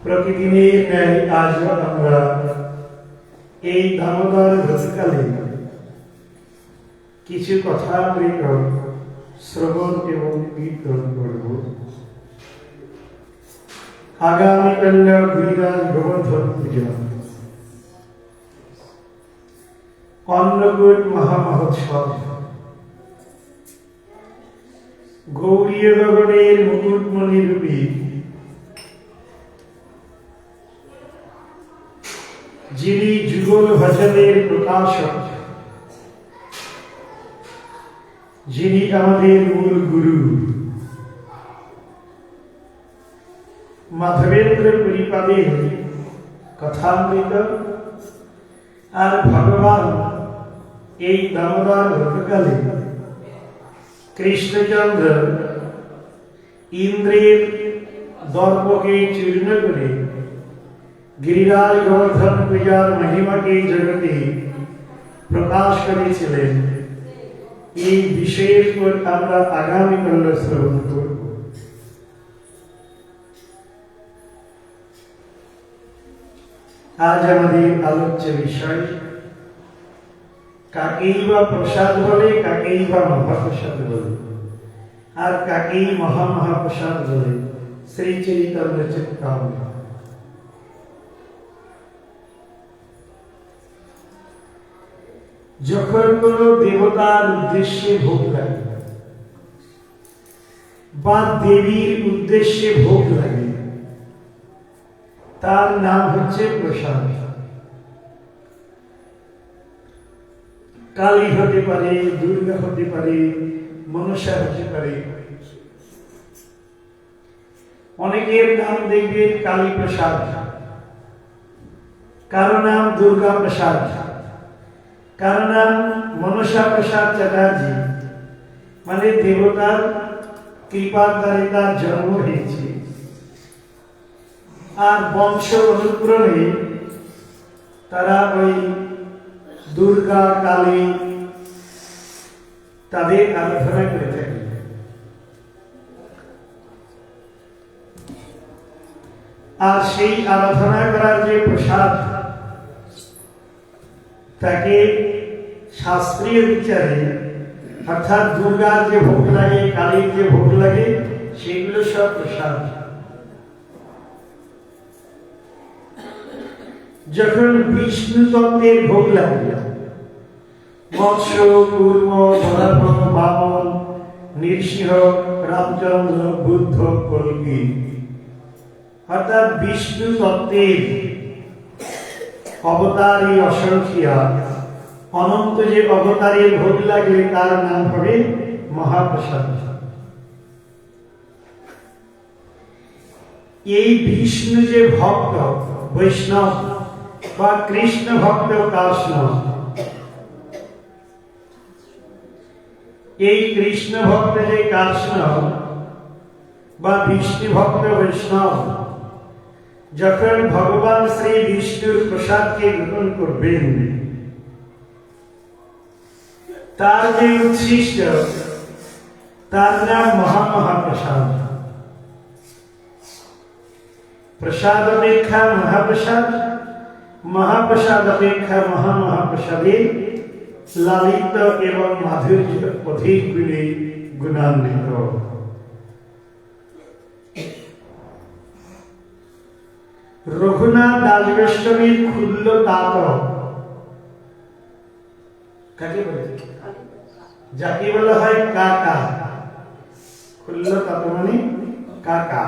প্রতিদিনের ন্যায় আজ আমরা এই দামোদর ব্রতকালে কিছু কথা শ্রবণ এবং কীর্তন করব। আগামীকাল গিরিরাজ গোবর্ধন পূজা, অন্নকূট মহামহোৎসব, গৌরীয় গগনের মুকুটমণি রূপী যিনি যুগল ভজনের প্রকাশক, যিনি আমাদের মূল গুরু, মাধবেন্দ্র পরিপাদের কথামৃত আর ভগবান এই দামোদর ব্রতকালে কৃষ্ণচন্দ্র ইন্দ্রের দর্পকে চূর্ণ করে গিরিরাজ গোবর্ধন পূজার মহিমাকে জগতে প্রকাশ করেছিলেন। এই বিশেষ করে আমরা আগামীকাল শ্রবণ করব। আজ আমাদের আলোচ্য বিষয় কাকেই বা প্রসাদ বলে, কাকেই বা মহাপ্রসাদ বলে, আর কাকেই মহামহাপ্রসাদ বলে। শ্রী চৈতন্য চিত্তামৃত। যখন কোন দেবতার উদ্দেশ্যে ভোগ লাগে বা দেবীর উদ্দেশ্যে ভোগ লাগে, তার নাম হচ্ছে প্রসাদ। কালী হতে পারে, দুর্গা হতে পারে, মনসা হতে পারে। অনেকের নাম দেখবেন কালী প্রসাদ, কারো নাম দুর্গা প্রসাদ, কারো নাম মনসা প্রসাদ চ্যাটার্জি, মানে দেবতার কৃপার দ্বারে তার জন্ম হয়েছে। আর বংশ অনুক্রমে তারা ওই দুর্গা কালী তাদের আরাধনা করে থাকে। আর সেই আরাধনা করার যে প্রসাদ, তাকে শাস্ত্রীয় বিচারে অর্থাৎ দুর্গার যে ভোগ লাগে, কালীর যে ভোগ লাগে, সেগুলো সব প্রসাদ। যখন বিষ্ণু তত্ত্বের ভোগ লাগে, মৎস্য, কূর্ম, বরাহ, বামন, নৃসিংহ, রামচন্দ্র, বুদ্ধ, কল্কি, অর্থাৎ বিষ্ণু তত্ত্বের অবতারী অসংখ্যা অনন্ত যে অবতারের ভোগ লাগে, তার নাম হবে মহাপ্রসাদ। এই বিষ্ণু যে ভক্ত বৈষ্ণব বা কৃষ্ণ ভক্ত কাষ্ণ, এই কৃষ্ণ ভক্ত যে কার্ষ্ণব বা বিষ্ণু ভক্ত বৈষ্ণব যখন ভগবান শ্রী বিষ্ণুর প্রসাদকে গ্রহণ করবেন, তার যে উচ্ছিষ্ট তার নাম মহামহাপ্রসাদ। প্রসাদ অপেক্ষা মহাপ্রসাদ, মহাপ্রসাদ অপেক্ষা মহামহাপ্রসাদে লালিত এবং মাধুর্য অধিক গুণে গুণান্বিত। রঘুনাথ দাস গোস্বামীর ক্ষুল্ল তাত কাকে বলে? যাকে বলা হয় কাকা। ক্ষুল্ল তাত মানে কাকা,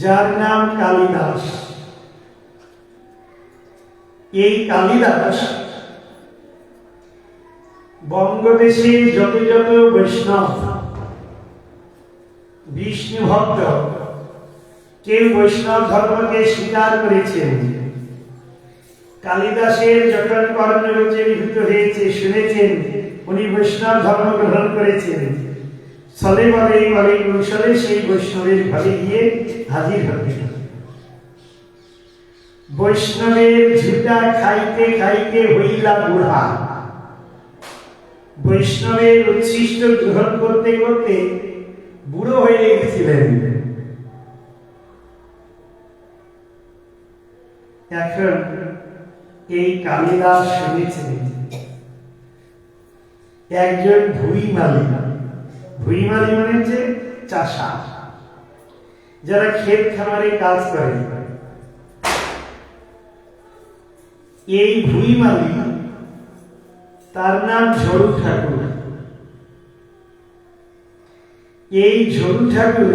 যার নাম কালিদাস। এই কালিদাস বঙ্গদেশে যত যত বৈষ্ণব বিষ্ণু ভক্ত কেউ বৈষ্ণব ধর্মকে স্বীকার করেছেন, কালিদাসের যখন কর্ণরোচনীভূত হয়েছে, শুনেছেন উনি বৈষ্ণব ধর্ম গ্রহণ করেছেন, ছলে বলে বলে কৌশলে সেই বৈষ্ণবের ঘরে গিয়ে হাজির হবে। বৈষ্ণবের ঝুটা খাইতে খাইতে হইলা বুড়া। বৈষ্ণবের উচ্ছিষ্ট গ্রহণ করতে করতে বুড়ো হয়ে গেছিলেন। এখন এই কালিদাস শুনেছেন একজন ভুইমালি, ভুইমালি মানে হচ্ছে চাষা, যারা ক্ষেত খামারে কাজ করে, এই ভুইমালি তার নাম ঝরু ঠাকুর। এই ঝরু ঠাকুর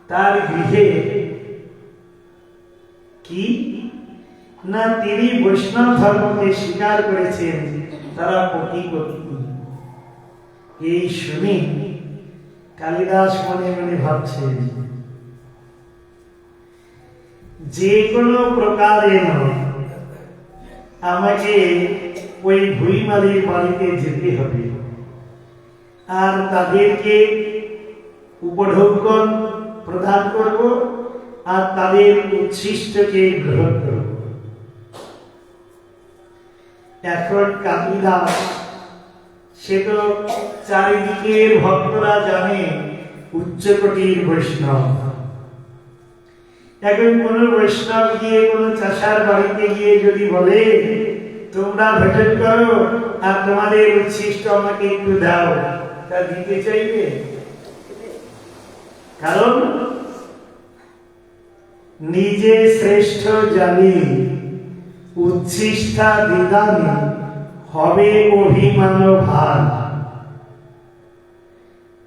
তার গৃহে কি না তিনি বৈষ্ণব ধর্মকে স্বীকার করেছেন, তারা পতিপতি। এই শুনে কালিদাস মনে মনে ভাবছেন যে কোনো প্রকারে আমাকে ওই ভুইমালির বাড়িতে যেতে হবে আর তাদেরকে উপঢৌকন প্রদান করব আর তাদের উচ্ছিষ্টকে গ্রহণ করব। এখন কালিদাস সে তো চারিদিকের ভক্তরা জানে উচ্চকোটির বৈষ্ণব। এখন কোন বৈষ্ণব গিয়ে কোন চাষার বাড়িতে গিয়ে যদি বলে তোমরা ভজন করো আর তোমাদের উচ্ছিষ্ট আমাকে একটু দাও, তা দিতে চাইবে? কারণ নিজে শ্রেষ্ঠ জানি উচ্ছিষ্টা দিদানি হবে অভিমান ভার।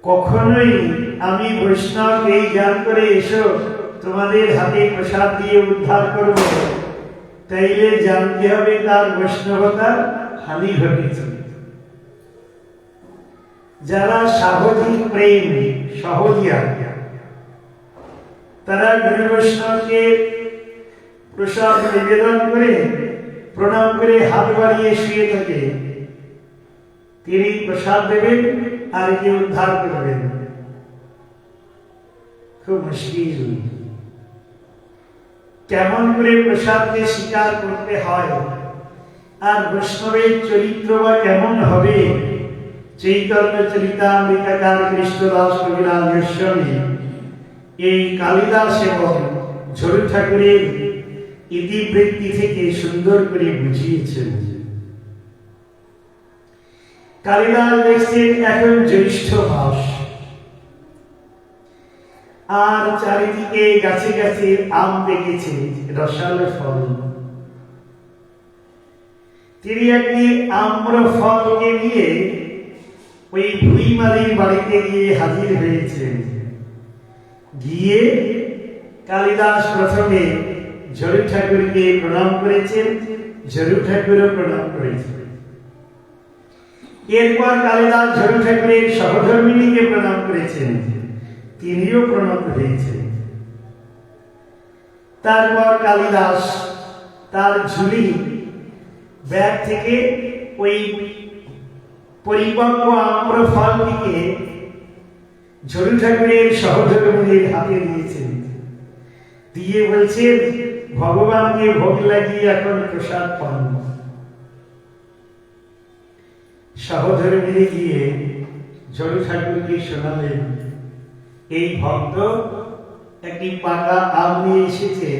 কখনোই আমি বৈষ্ণব এই জ্ঞান করে এসো তোমাদের হাতে প্রসাদ দিয়ে উদ্ধার করব, তাইলে জানতে হবে তার বৈষ্ণবতার হানি ঘটেছে। যারা সাহজিক প্রেম সহজিয়া, তারা গুরু বৈষ্ণবকে প্রসাদ নিবেদন করে প্রণাম করে হাত বাড়িয়ে শুয়ে থাকে, তিনি প্রসাদ দেবেন আর কে উদ্ধার করবেন। খুব মুশকিল। কেমন করে প্রসাদকে স্বীকার করতে হয় আর বৈষ্ণবের চরিত্র বা কেমন হবে, চৈতন্য চরিতামৃতকার কৃষ্ণদাস কবিরাজ গোস্বামী এই কালিদাস এবং ঝরু ঠাকুরের ইতিবৃত্তি থেকে সুন্দর করে বুঝিয়েছেন। কালিদাস দেখছেন এখন জ্যৈষ্ঠ মাস আর চারিদিকে গাছে গাছে আম পেকেছে, রসালো ফল। তিনি একদিন আম্র ফলকে নিয়ে ওই ভুইমালির বাড়িতে গিয়ে হাজির হয়েছেন। গিয়ে কালিদাস প্রথমে ঝরু ঠাকুরকে প্রণাম করেছেন, ঝরু ঠাকুরও প্রণাম করেছেন। এরপর কালিদাস ঝরু ঠাকুরের সহধর্মিণীকে প্রণাম করেছেন, তিনিও প্রণত হয়েছেন। তারপর কালিদাস তার ঝুলি ব্যাগ থেকে ওই পরিপক্ব আম্র ফলটিকে ঝরু ঠাকুরের সহধর্মীর হাতে দিয়েছেন, দিয়ে বলছেন ভগবানকে ভোগ লাগিয়ে এখন প্রসাদ পান। সহধর্মীরে গিয়ে ঝরু ঠাকুরকে শোনালেন, এই ভক্ত একটি পাকা আম নিয়ে এসেছে,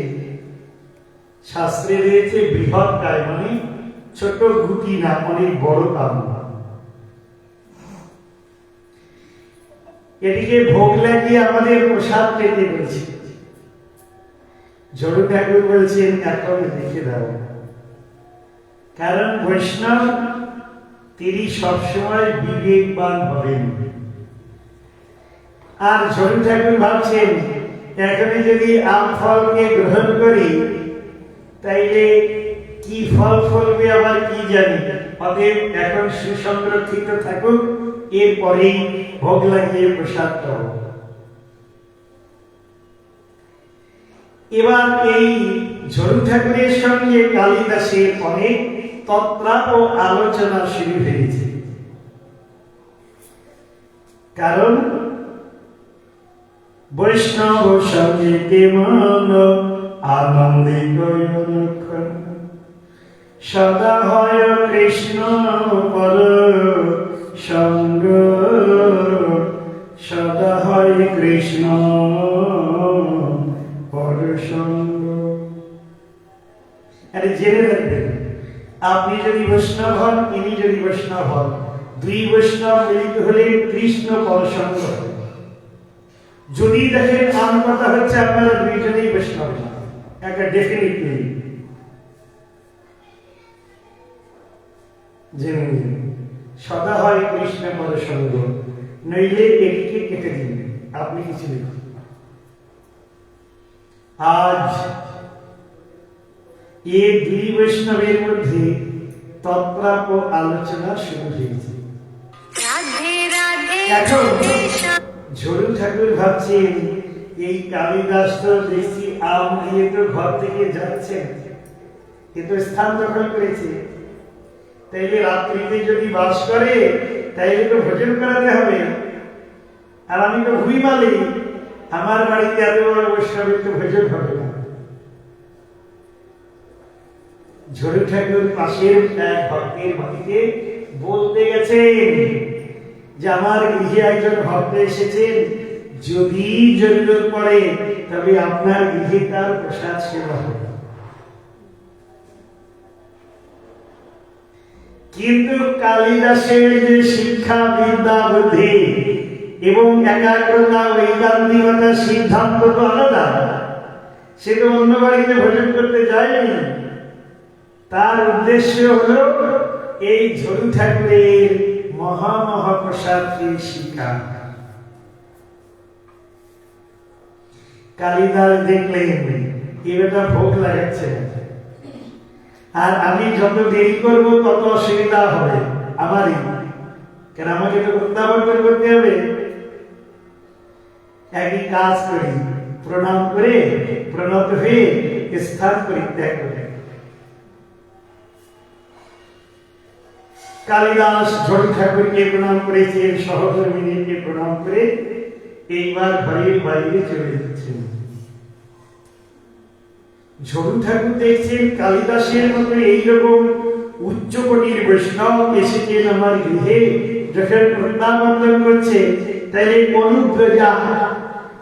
শাস্ত্রে রয়েছে বৃহৎ কায়, মানে ছোট গুটি না, অনেক বড় আম, এটিকে ভোগ লাগিয়ে আমাদের প্রসাদ পেতে বলছে। ঝরু ঠাকুর বলছেন এখন দেখে দাও, কারণ বৈষ্ণব তিনি সবসময় বিবেকবান হবেন। আর ঝরু ঠাকুর ভাবছেন এখনই যদি আম ফলকে গ্রহণ করি তাইলে কি ফল ফলবে আবার কি জানি, অতএব এখন সুসংরক্ষিত থাকুক, এরপরেই ভোগ লাগিয়ে প্রসাদ পাব। এবার এই ঝরু ঠাকুরের সঙ্গে কালিদাসের অনেক তত্ত্ব ও আলোচনা শুরু হয়েছে, কারণ বৈষ্ণব সঙ্গে কেমন আনন্দিত সদা হয় কৃষ্ণ পর সঙ্গ, সদা হয় কৃষ্ণ পর সঙ্গ। আরে জেনে রাখবেন, আপনি যদি বৈষ্ণব হন, ইনি যদি বৈষ্ণব হন, দুই বৈষ্ণব মিলিত হলে কৃষ্ণ পর সঙ্গ। যদি দেখেন আম কথা হচ্ছে আপনারা দুইজনেই বৈষ্ণব না, একটা ডেফিনেটলি জেনে নিন, সদা হয় কৃষ্ণ পর সঙ্গ, নইলে এটিকে কেটে দিন, আপনি কিছু লিখুন। আজ এই দুই বৈষ্ণবের মধ্যে তত্ত্ব আলোচনা শুরু হয়েছে। এখন ঝরু ঠাকুর ভাবছেন এই কালিদাস তো দেখছি আম দিয়ে তো ঘর থেকে যাচ্ছেন, কিন্তু স্থান দখল করেছে, তাইলে রাত্রিতে যদি বাস করে তাইলে তো ভোজন করাতে হবে, আর আমি তো ভুই মালি, আমার বাড়িতে এত বড় বৈষ্ণবের তো ভোজন হবে না। ঝরু ঠাকুর পাশের এক ভক্তের বাড়িতে বলতে গেছেন যে আমার গৃহে একজন ভক্ত এসেছেন, যদি জরুরত পড়ে তবে আপনার গৃহে তার প্রসাদ সেবা হবে। কিন্তু কালিদাসের যে শিক্ষা, বিদ্যা, বুদ্ধি এবং একাগ্রতা, ঐকান্তিকতা, সিদ্ধান্ত তো আলাদা, সে তো অন্য বাড়িতে ভোজন করতে যায়নি। তার উদ্দেশ্য হলো এই ঝরু ঠাকুরের মহামহাপ্রসাদকে শিক্ষা। কালিদাস দেখলেন এটা ভোগ লাগাচ্ছে, আর আমি যত দেরি করবো তত অসুবিধা হবে আমারই, কেন আমাকে তো উত্থাপন করতে হবে। একই কাজ করি, প্রণাম করে প্রণত হয়ে স্থান পরিত্যাগ করে। কালিদাস ঝরু ঠাকুরকে প্রণাম করেছেন, সহধর্মিনীকে প্রণাম করে এইবার ঘরের বাইরে চলে যাচ্ছেন। ঝরু ঠাকুর দেখছেন কালিদাসের মতো এইরকম উচ্চকোটির বৈষ্ণব এসেছেন আমার গৃহে, যখন প্রত্যাবর্তন করছে, তাইলে অনুব্রজা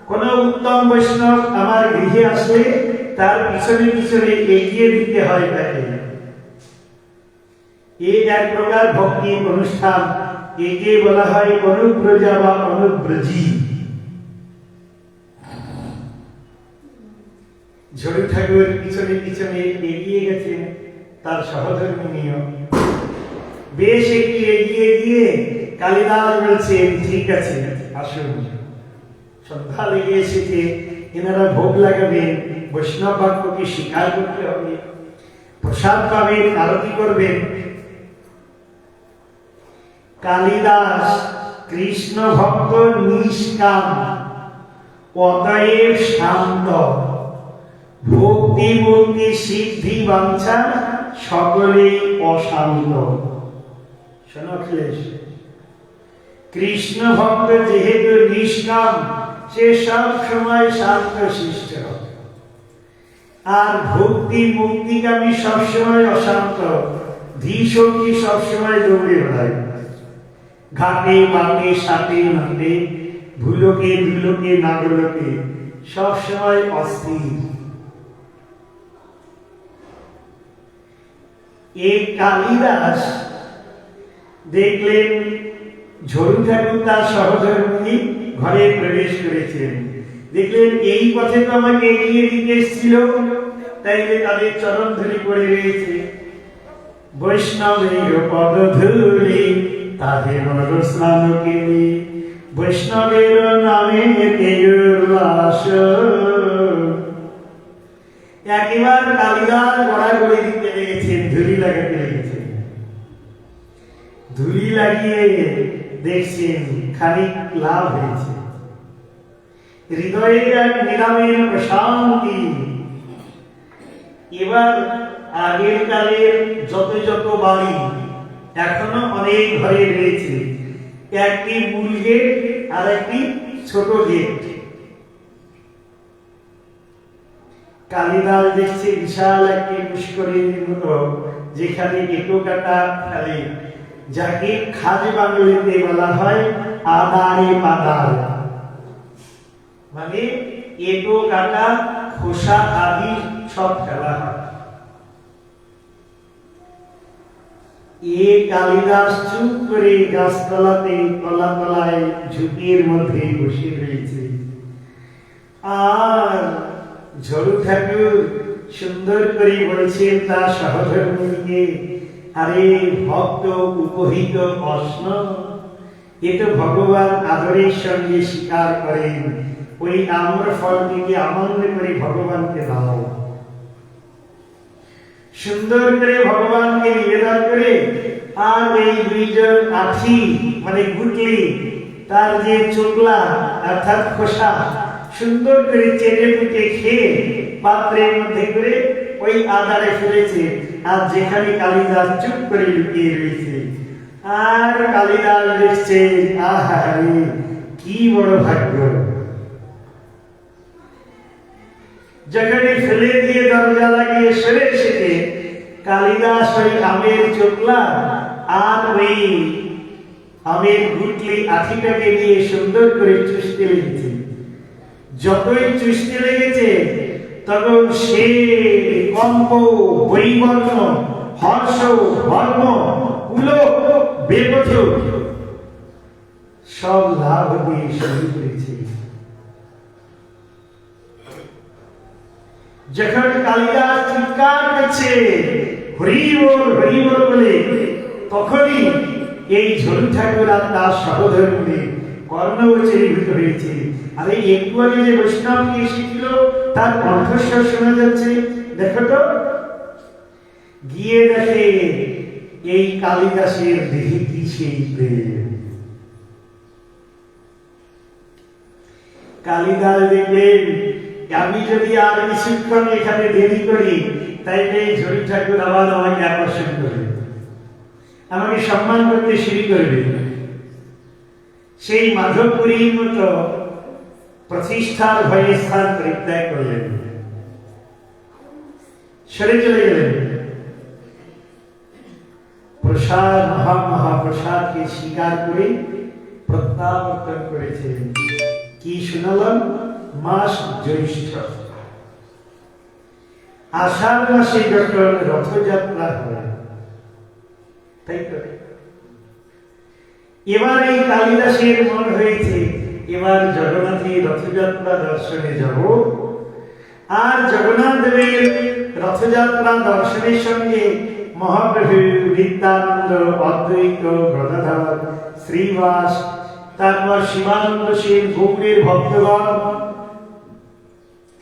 কোন উত্তম বৈষ্ণব আমার গৃহে আসলে তার পিছনে পিছনে এগিয়ে দিতে হয় তাকে। এই এক প্রকার ভক্তি অনুষ্ঠান, একে বলা হয় অনুব্রজা বা অনুব্রজী। ঝরু ঠাকুর পিছনে পিছনে এগিয়ে গেছেন, তার সহধর্মিনীও বেশ একটু এগিয়ে গিয়ে কালিদাস বলছেন ঠিক আছে আসুন, সন্ধ্যা লেগে এসেছে, এনারা ভোগ লাগাবেন, বৈষ্ণব বাক্যকে স্বীকার করতে হবে, প্রসাদ পাবেন, আরতি করবেন। কালিদাস কৃষ্ণ ভক্ত নিষ্কাম, অতএব শান্ত, ভক্তি মুক্তি সিদ্ধি বাঞ্ছা সকলেই অশান্ত। শোনো অখিলেশ, কৃষ্ণ ভক্ত যেহেতু নিষ্কাম, সে সব সময় শান্ত শিষ্ট, আর ভক্তি মুক্তিকামী সবসময় অশান্ত, ধীশক্তি সবসময় দৌড়ে বেড়ায়, ঘাটে বাটে সাথে নাটে, ভুলোকে ধুলোকে নাগলোকে, সবসময় অস্থির। এই কালিদাস দেখলেন ঝরু ঠাকুর তার সহধর্মিণী ঘরে প্রবেশ করেছেন, দেখলেন এই পথে তো আমাকে এগিয়ে দিতে এসেছিল, তাইলে তাদের চরণ ধরে পড়ে রয়েছে। বৈষ্ণবের পদ ধূলি তাদের স্নান কেলি, বৈষ্ণবের নামে তেজোল্লাস। একবার কালিদাস গড়াগড়ি দিতে লেগেছেন, ধুলি লাগাতে লেগেছেন। ধুলি লাগিয়ে দেখছেন খানিক লাভ হয়েছে, হৃদয়ে এক নিরামের প্রশান্তি। এবার আগের কালের যত যত বাড়ি এখনো অনেক ঘরে রয়েছে, একটি মূল গেট আর একটি ছোট গেট। কালিদাস দেখছে বিশাল একটি পুষ্করিণীর মতো, যেখানে এঁটো কাটা ফেলে, যাকে খাজে বাংলাতে বলা হয় আদারে পাদার, মানে এঁটো কাটা খোসা আদি সব ফেলা হয়। এ কালিদাস চুপ করে গাছতলাতে তলা তলায় ঝুঁকির মধ্যে বসে রয়েছে, আর ঝরু ঠাকুর সুন্দর করে বলছেন তার সহধর্মীকে, আরে ভক্ত উপহিত প্রশ্ন, এ তো ভগবান আদরের সঙ্গে স্বীকার করেন, ওই আম্র ফলটিকে আনন্দ করে ভগবানকে দাও। সুন্দর করে ভগবানকে নিবেদন করে, আর এই দুইজন আঠি মানে গুটলি, তার যে চোখলা অর্থাৎ খোসা, সুন্দর করে চেটে পুটে খেয়ে পাত্রের মধ্যে করে ওই আদারে ফেলেছে, আর যেখানে কালিদাস চুপ করে লুকিয়ে রয়েছে। আর কালিদাস দেখছে, আহা কি বড় ভাগ্য, যেখানে ফেলে দিয়ে দরজা লাগিয়ে সরে এসেছে, কালিদাস ওই আমের চোখলা আর ওই আমের গুটলি আঠিটাকে নিয়ে সুন্দর করে চুষতে লেগেছে। যতই চুষতে লেগেছে তখন সে কম্প, বৈবর্ণ, হর্ষ, ধর্ম, পুলক, বেপথ সব লাভ দিয়ে শুরু করেছে। যখন কালিদাস চিৎকার করছে হরি বল বলে, তখনই এই ঝরু ঠাকুর আর তার সহধর্মী কর্ণগোচরীভূত হয়েছে। আর এই একটু আগে যে বৈষ্ণবকে এসেছিল তার কণ্ঠস্বর শোনা যাচ্ছে, দেখো তো। গিয়ে দেখে এই কালিদাসের দেহে কি সেই প্রেম। কালিদাস দেখলেন আমি যদি আর কিছুক্ষণ এখানে দেরি করি, তাইলে ঝরু ঠাকুর আবার আমাকে আকর্ষণ করবে, আমাকে সম্মান করতে শুরু করবে। সেই মাধবপুরীর মতো প্রতিষ্ঠার ভয়ে স্থান পরিত্যাগ করলেন, সরে চলে গেলেন। প্রসাদ মহাপ্রসাদকে স্বীকার করে প্রত্যাবর্তন করেছেন। কি শুনালাম? মাস জ্যৈষ্ঠ, আষাঢ় মাসে যখন রথযাত্রা হয়, তাই তো এবার এই কালিদাসের মন হয়েছে এবার জগন্নাথের রথযাত্রা দর্শনে যাব। আর জগন্নাথ দেবের রথযাত্রা দর্শনের সঙ্গে মহাপ্রভু নিত্যানন্দ, অদ্বৈত, গদাধর, শ্রীবাস, তারপর শিবানন্দ সেন, গৌড়ের ভক্তগণ,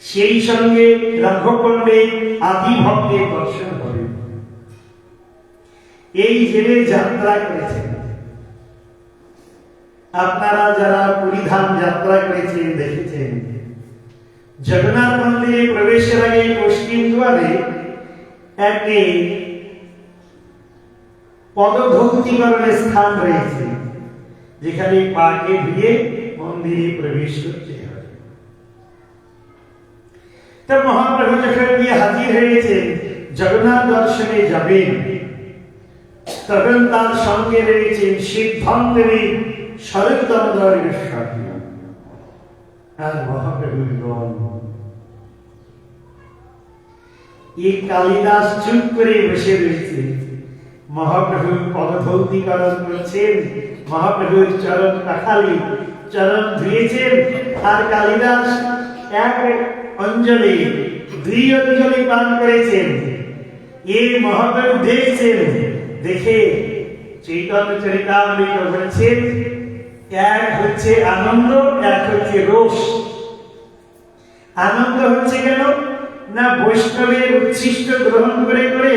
সেই সঙ্গে রাঘব পণ্ডিত আদি ভক্তের দর্শন হবে। এই জেলে যাত্রা করেছেন। আপনারা যারা পুরীধাম যাত্রা করেছেন দেখেছেন, জগন্নাথ মন্দিরে প্রবেশের আগে পশ্চিম দুয়ারে একটি পদধৌতিকরণের স্থান রয়েছে, যেখানে পাকে ধুয়ে মন্দিরে প্রবেশ করতে হবে। তা মহাপ্রভু যখন গিয়ে হাজির হয়েছেন, জগন্নাথ দর্শনে যাবেন, তখন তার সঙ্গে রয়েছেন সিদ্ধান্তদেবী, শরৎ দামোদর গোস্বামী আর মহাপ্রভুর গণ। এই কালিদাস চুপ করে বসে রয়েছে, মহাপ্রভুর পদধৌতিকরণ করছেন, মহাপ্রভুর চরণ কাখালি, চরণ ধুয়েছেন, আর কালিদাস এক অঞ্জলি, দুই অঞ্জলি পান করেছেন। এই মহাপ্রভু দেখছেন, দেখে চৈতন্য চরিতামৃত বলছেন, এক হচ্ছে আনন্দ, এক হচ্ছে রোষ। আনন্দ হচ্ছে কেন না, বৈষ্ণবের উচ্ছিষ্ট গ্রহণ করে করে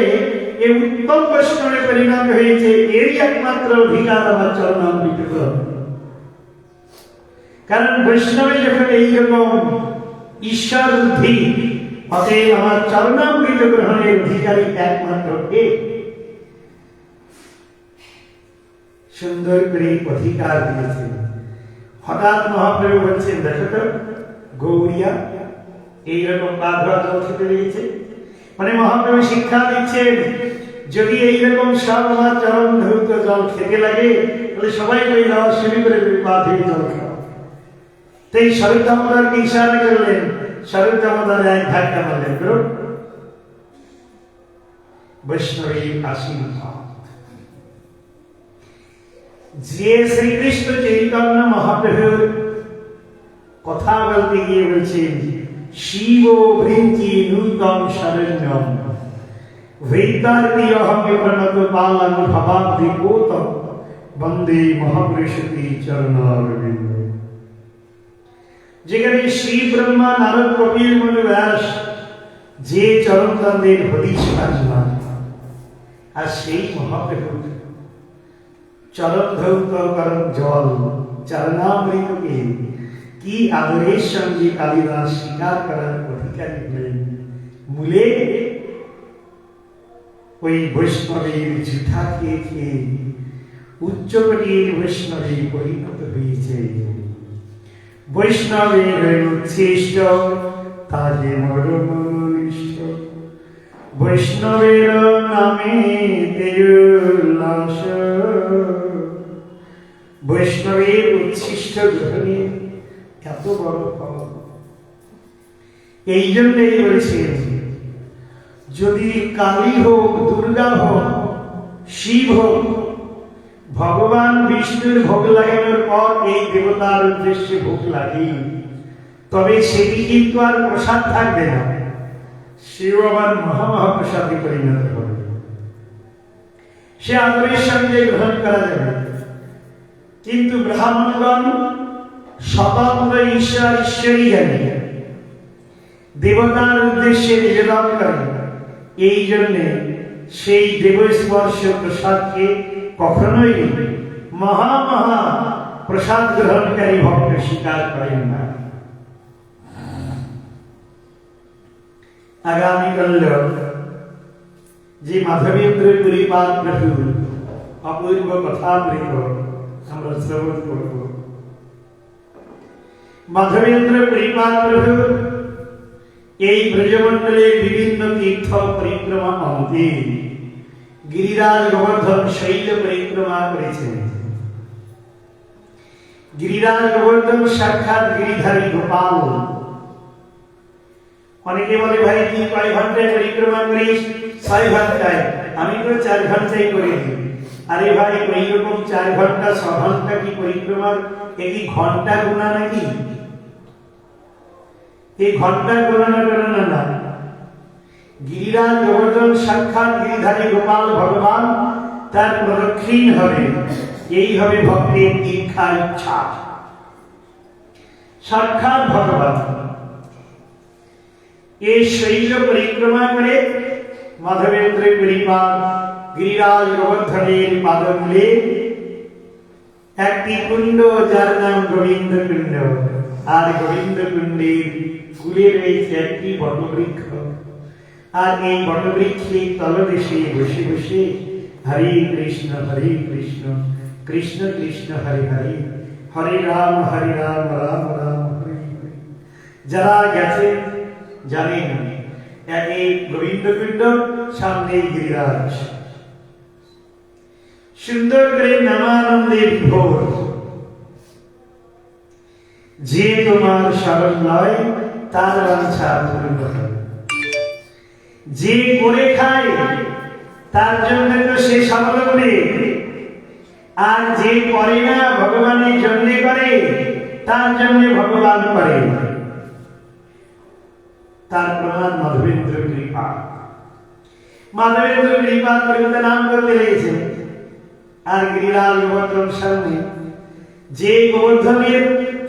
এই উত্তম বৈষ্ণবে পরিণত হয়েছে, এরই একমাত্র অধিকার আমার চরণামৃত গ্রহণ। কারণ বৈষ্ণবে যখন এইরকম ঈশ্বর বুদ্ধি, অতএব আমার চরণামৃত গ্রহণের অধিকারী একমাত্র কে? সুন্দর করে অধিকার দিয়েছেন। হঠাৎ মহাপ্রভু বলছেন, দেখো তো গৌরিয়া এইরকম বাঘা জল খেতে দিয়েছে। মানে মহাপ্রভু শিক্ষা দিচ্ছেন, যদি এইরকম সব আমার চরণ ধৌত জল খেতে লাগে, তাহলে সবাই ওই দেওয়া শুরু করে পা ধুয়ে জল খাওয়া। তো এই শরৎ দামোদরকে ইশারা করলেন, শরৎ দামোদর এক ধাক্কা মারলেন, বৈষ্ণবী আশীর্বাদ। যে শ্রীকৃষ্ণ চৈতন্য মহাপ্রভুর কথা বলতে গিয়ে বলছেন, শিব বৃন্তি নূতম শরণ্যম বৈতার্তি অহমে প্রণত পালন ভবাব্দি গৌতম বন্দে মহাপুরুষতি চরণারবিন্দ। যেখানে শ্রী ব্রহ্মা নারদ কপিল মুনি ব্যাস যে চরণতন্দের হদিশ পান, আর সেই মহাপ্রভু চরণ ধৌত করণ জল চরণামৃতকে কি আদরের সঙ্গে কালিদাস স্বীকার করার অধিকারী হলেন। মূলে ওই বৈষ্ণবের জুঠা খেয়ে খেয়ে উচ্চকোটির বৈষ্ণবে পরিণত হয়েছে। বৈষ্ণবের উচ্ছিষ্ট তাকে মরমনিষ্ঠ, বৈষ্ণবের নামে উল্লাস। বৈষ্ণবের উচ্ছিষ্ট গ্রহণে এত বড় ফল। এই জন্যই বলেছেন, যদি কালী হোক, দুর্গা হোক, শিব হোক, ভগবান বিষ্ণুর ভোগ লাগানোর পর এই দেবতার উদ্দেশ্যে ভোগ লাগে, তবে সেটি কিন্তু আর প্রসাদ থাকবে না, সেও আবার মহামহাপ্রসাদে পরিণত হবে। সে আদরের সঙ্গে গ্রহণ করা যাবে। কিন্তু ব্রাহ্মণগণ স্বতন্ত্র ঈশ্বর ঈশ্বরই জানে, দেবতার উদ্দেশ্যে নিবেদন করে। এই জন্যে সেই দেবস্পর্শ প্রসাদকে কখনোই মহা প্রসাদ গ্রহণকারী ভক্ত স্বীকার করেন না। আগামীকাল যে মাধবেন্দ্র পুরীপাদ প্রভুর অপূর্ব কথামৃত আমরা শ্রবণ করব। মাধবেন্দ্র পুরীপাদ প্রভু এই ব্রজমণ্ডলের বিভিন্ন তীর্থ পরিক্রমা অন্তে গিরিরাজ গোবর্ধন শৈল পরিক্রমা করেছেন। গিরিরাজ গোবর্ধন সাক্ষাৎ গিরিধারী গোপাল। অনেকে বলে, ভাই তুই কয় ঘন্টায় পরিক্রমা করিস? 6 ঘন্টায়। আমি তো 4 ঘন্টায় করে দিই। আরে ভাই, এইরকম 4 ঘন্টা 6 ঘন্টা কি পরিক্রমার একই ঘন্টা গোনা নাকি? এই ঘন্টা গণনা গণনা না। গিরিরাজ গোবর্ধন সাক্ষাৎ গিরিধারী গোপাল ভগবান, তার প্রদক্ষিণ হবে। এই হবে ভক্তের দীক্ষার ইচ্ছা। সাক্ষাৎ ভগবান এই শৈল পরিক্রমা করে মাধবেন্দ্র পুরীপাদ গিরিরাজ গোবর্ধনের পাদমূলে একটি কুণ্ড, যার নাম গোবিন্দ কুণ্ড। আর গোবিন্দ কুণ্ডের কূলে রয়েছে একটি বটবৃক্ষ। আর এই বটবৃক্ষের তলদেশে বসে বসে হরে কৃষ্ণ কৃষ্ণ কৃষ্ণ হরে হরে, হরে রাম রাম রাম হরে হরে। যারা গেছে জানেন, একে গোবিন্দকুণ্ড, সামনে গিরিরাজ, সুন্দর করে নামানন্দে বিভোর। যে তোমার শরণ লয় তার বাঞ্ছা পূর্ণ হয়। যে করে খায় তার জন্য তো সে স্বাবলম্বী, আর যে করে না ভগবানের জন্য করে তার জন্য ভগবান করে। তার প্রমাণ মাধবেন্দ্র কৃপা। মাধবেন্দ্র কৃপা করে নাম করতে লেগেছে। আর গিরিরাজ গোবর্ধন সামনে, যে গোবর্ধনের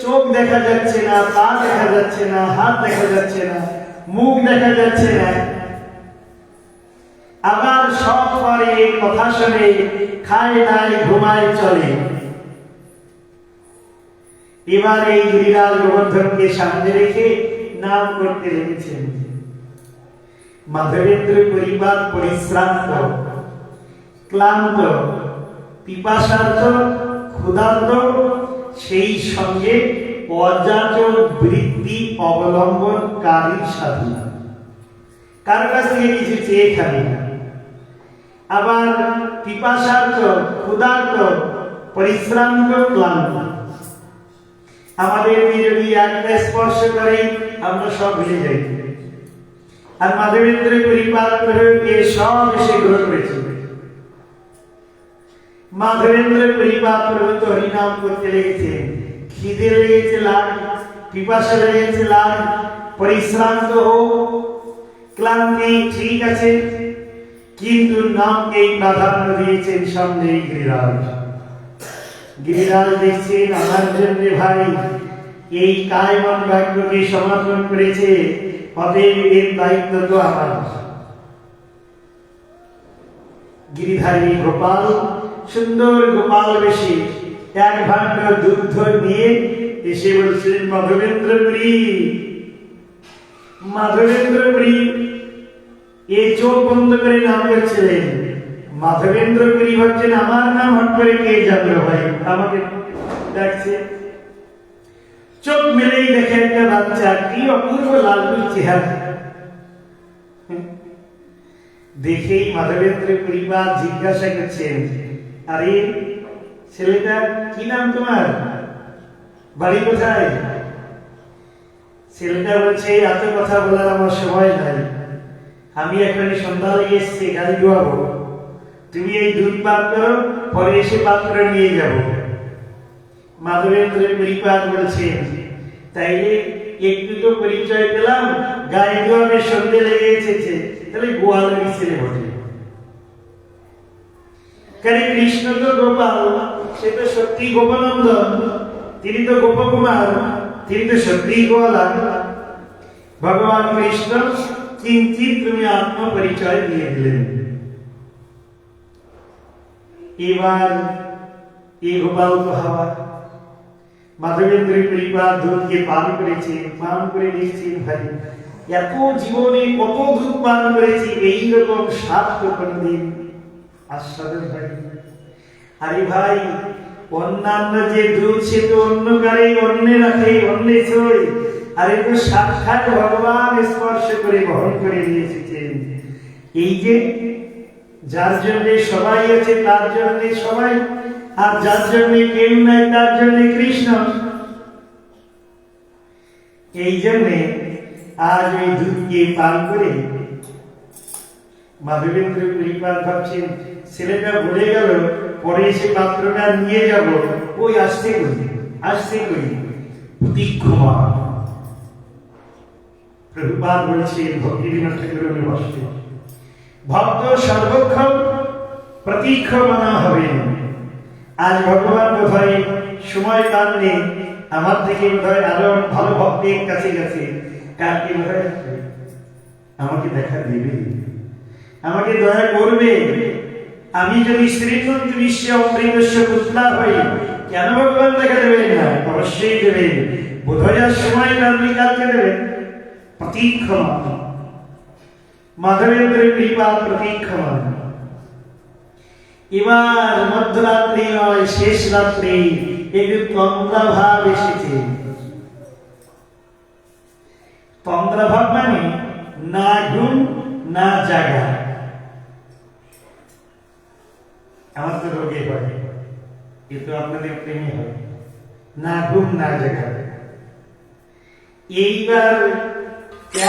চোখ দেখা যাচ্ছে না, পা দেখা যাচ্ছে না, হাত দেখা যাচ্ছে না, মুখ দেখা যাচ্ছে না, আবার সব করে কথা শুনে, খায় নাই ঘুমায় চলে। এবার এই গিরিরাজ গোবর্ধনকে সামনে রেখে নাম করতে লেগেছেন। মাধবেন্দ্র পরিবার পরিশ্রান্ত, ক্লান্ত, পিপাসার্ত, ক্ষুধার্ত, সেই সঙ্গে অযাচক বৃত্তি অবলম্বনকারী সাধু। কার কাছ থেকে কিছু চেয়ে খাবে না। আবার পিপাসার্ত, ক্ষুধার্ত, পরিশ্রান্ত, ক্লান্ত। আমাদেরকে যদি একটা স্পর্শ করে আমরা সব ভুলে যাই। আর মাধবেন্দ্র পরিবার সব এসে গ্রহণ করেছে। মাধবেন্দ্র পরিবার প্রভৃত হরিনাম করতে লেগেছে। খিদে লেগেছে লাগ, পিপাসা লেগেছে লাগ, পরিশ্রান্ত হোক, ক্লান্তি ঠিক আছে, কিন্তু নামকেই প্রাধান্য দিয়েছেন সামনে গিরিরাজ। গিরিরাজ দেখছেন আমার জন্য ভাই এই কায় মন বাক্যকে সমর্পণ করেছে, অতএব এর দায়িত্ব তো আমার। গিরিধারী গোপাল সুন্দর গোপাল বেশি এক ভাণ্ড দুগ্ধ নিয়ে এসে বলছিলেন, মাধবেন্দ্র পুরী এ চোখ বন্ধ করে নাম করছিলেন। মাধবেন্দ্র পুরী ভাবছেন আমার নাম হট করে কে জানলো ভাই, আমাকে ডাকছে। চোখ মেলেই দেখে একটা বাচ্চা, কি অপূর্ব লালটুর চেহারা। দেখেই মাধবেন্দ্র পরিবার জিজ্ঞাসা করছেন, আরে ছেলেটা কি নাম তোমার, বাড়ি কোথায়? ছেলেটা বলছে এত কথা বলার আমার সময় নাই, আমি এখন সন্ধ্যা লেগে এসছি, গাড়ি ধোয়াবো, তুমি এই দুধ পান করো, পরে এসে পাত্র নিয়ে যাব। মাধবেন্দ্র পরিবার বলছেন তাইলে একটু তো পরিচয় পেলাম, গাড়ি ধোয়াবে সন্ধ্যে লেগে এসেছে, তাহলে গোয়ালের ছেলে বটে। কারণ কৃষ্ণ তো গোপাল, সে তো সত্যি গোপানন্দন, তিনি তো গোপকুমার, তিনি তো সত্যি গোয়ালা। ভগবান কৃষ্ণ কিঞ্চিত তুমি আত্মপরিচয় দিয়ে দিলেন। এবার এই গোপাল তো হাওয়া। মাধবেন্দ্র পরিবার দুধকে পান করেছে, পান করে দেখছেন ভাই এত জীবনে কত দুধ পান করেছি, এইরকম স্বাদ তো কোনদিন আস্বাদের ভাই। আরে ভাই অন্যান্য যে দুধ সে তো অন্য কারে অন্যে রাখে, অন্যে ছয়, আর একটু সাক্ষাৎ ভগবান স্পর্শ করে বহন করে নিয়ে এসেছেন। এই যে যার জন্য সবাই আছে তার জন্য সবাই, আর যার জন্য কেউ নাই তার জন্য কৃষ্ণ। এই জন্যে আজ ওই দুধকে পান করে মাধবেন্দ্র পরিবার ভাবছেন ছেলেটা ভুলে গেল, পরে সে পাত্রটা নিয়ে যাব, ওই আসতে করি প্রতীক্ষমা। প্রভুপাদ বলছেন ভক্তিবিনোদ ঠাকুরের ভাষ্যে, ভক্ত সর্বক্ষণ প্রতীক্ষমানা হবেন। আজ ভগবান বোধহয় সময় পান নেই, আমার থেকে বোধহয় আরো ভালো ভক্তের কাছে গেছে, কালকে বোধহয় আমাকে দেখা দেবে, আমাকে দয়া করবে। আমি যদি শ্রীমন্ত বিশ্ব অমৃতস্য পুত্রা হই, কেন ভগবান দেখা দেবেন না? অবশ্যই দেবেন। বোধহয় আর সময় আপনি কালকে দেবেন। প্রতীক্ষমান মাধবেন্দ্র কৃপা, প্রতীক্ষমান। এবার মধ্যরাত্রি নয়, শেষ রাত্রি, একটু তন্দ্রা ভাব এসেছে। তন্দ্রা ভাব মানে না ঘুম না জাগা। আমার তো রোগে হয়, কিন্তু আপনাদের প্রেমে হয়, না ঘুম না জাগা। এইবার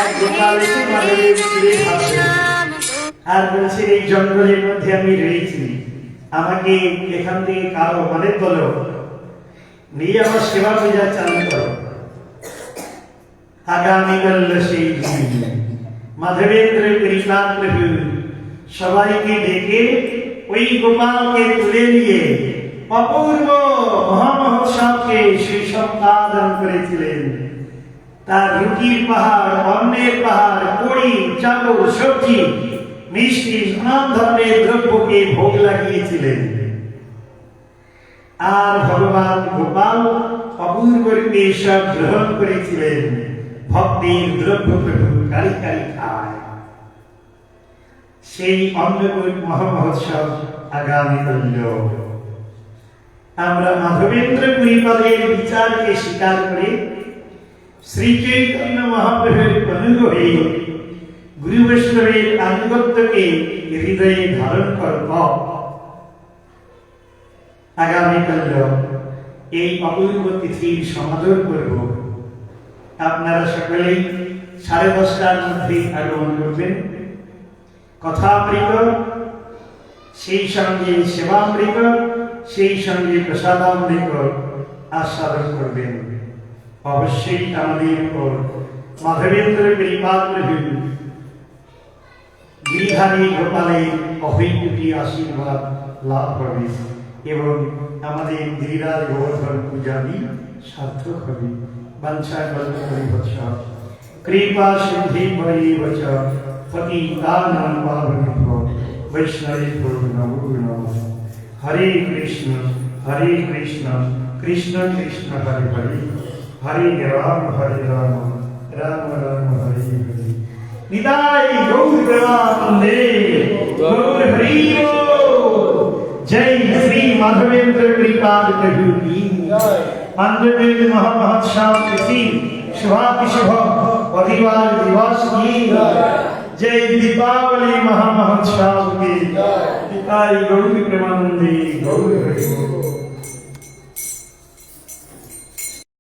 এক গোপাল এসে মাধবের স্ত্রী ভাবছে আর বলছে, এই জঙ্গলের মধ্যে আমি রয়েছি, আমাকে এখান থেকে কারো মানে বলো, নিয়ে আমার সেবা পূজা চালু করো। আগামীকাল সেই দিন মাধবেন্দ্র কৃষ্ণা প্রভু সবাইকে ডেকে ওই গোপালকে তুলে নিয়ে অপূর্ব মহামহোৎসবকে সুসম্পাদন করেছিলেন। তার রুটির পাহাড়, অন্নের পাহাড়, কড়ি, চাদর, সবজি, মিষ্টি, নানান ধরনের দ্রব্যকে ভোগ লাগিয়েছিলেন। আর ভগবান গোপাল অপূর্ব রূপে সব গ্রহণ করেছিলেন। ভক্তির দ্রব্য প্রভু কারি কারি খায়। সেই অন্নকূট মহামহোৎসব আগামী করল। আমরা মাধবেন্দ্র পুরীপদের বিচারকে স্বীকার করে শ্রী চৈতন্য মহাপ্রভুর অনুগ্রহে গুরু বৈষ্ণবের আনুগত্যকে হৃদয়ে ধারণ করব। আগামীকাল এই অপূর্ব তিথির সমাদর করব। আপনারা সকলেই 10:30টার মধ্যে আগমন করবেন। কথামৃত, সেই সঙ্গে সেবামৃত, সেই সঙ্গে প্রসাদামৃত আস্বাদন করবেন। অবশ্যই আমাদের উপর মাধবেন্দ্র কৃপাল প্রভু গিরিধারী গোপালের অহৈতুকী আশীর্বাদ লাভ হবে এবং আমাদের গিরিরাজ গোবর্ধন পূজাদি সার্থক হবে। বাঞ্ছা কল্পতরুভ্যশ্চ কৃপা সিদ্ধি ভৈবচ পতিতানাং পাবনেভ্যো বৈষ্ণবেভ্যো নমো নমঃ। হরে কৃষ্ণ কৃষ্ণ কৃষ্ণ হরে হরে, হরে রাম রাম রাম হরে হরে। নিতাই গৌর প্রেমানন্দে, গৌর হরি बोल। जय श्री माधवेंद्र कृपाल प्रभु की जय। पांडवेंद्र महामहोत्सव तिथि शुभातिशुभ परिवार दिवस की जय। दीपावली महामहोत्सव की जय। निताई गौर प्रेमानंदे, गौर हरि बोल।